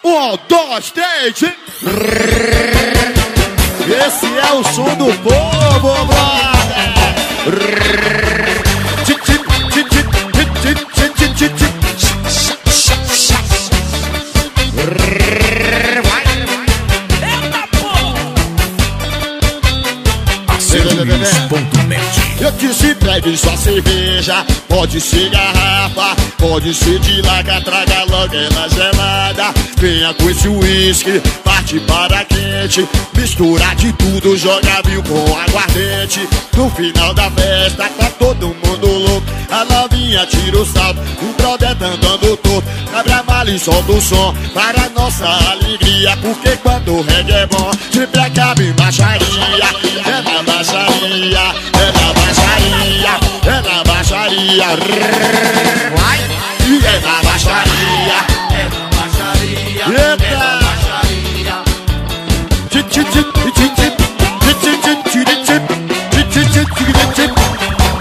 Um, dois, três. Esse é o som do povo, brother. Eu disse, pegue sua cerveja, pode ser garrafa, pode ser de laga, traga logo ela gelada. Venha com esse uísque, parte para quente, mistura de tudo, joga vinho com aguardente. No final da festa tá todo mundo louco, a novinha tira o salto, o brother tá andando todo. Abre a mala e solta o som, para nossa alegria, porque quando o reggae é bom, sempre acaba em baixaria. É na baixaria, é na baixaria, é na baixaria. Vai! E é na baixaria, é na baixaria, é na baixaria.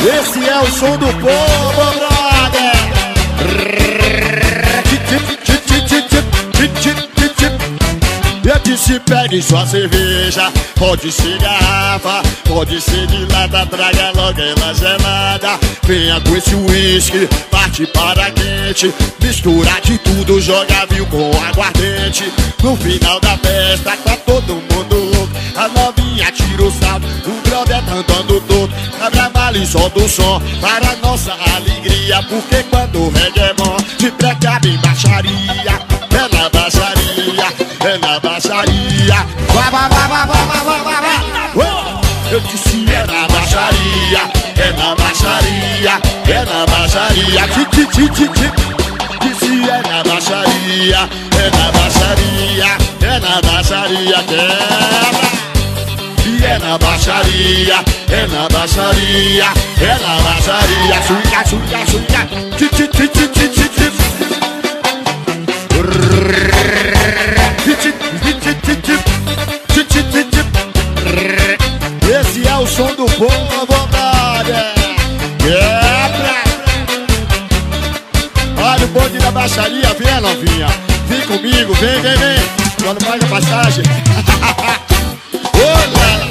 Esse é o som do povo, brother. Eu disse, pegue sua cerveja, pode ser garrafa, pode ser de lata, traga logo ela gelada. Venha com esse uísque, parte para quente, mistura de tudo, joga vinho com aguardente. No final da festa tá todo mundo louco, a novinha tira o salto, o brother tá andando todo. Abre a mala e solta o som, para nossa alegria, porque quando o reggae é bom, sempre acaba em baixaria. É na baixaria, é na baixaria. Eu disse, é na baixaria, é na baixaria, é na baixaria. Disse, é na baixaria, é na baixaria, é na baixaria. Quebra. E é na baixaria, é na baixaria, é na baixaria. Suga, suga, suga. Esse é o som do povo, brother. Quebra. Olha o bonde da baixaria, vem novinha. Vem comigo, vem, vem, vem. Só não paga passagem. Olha lá.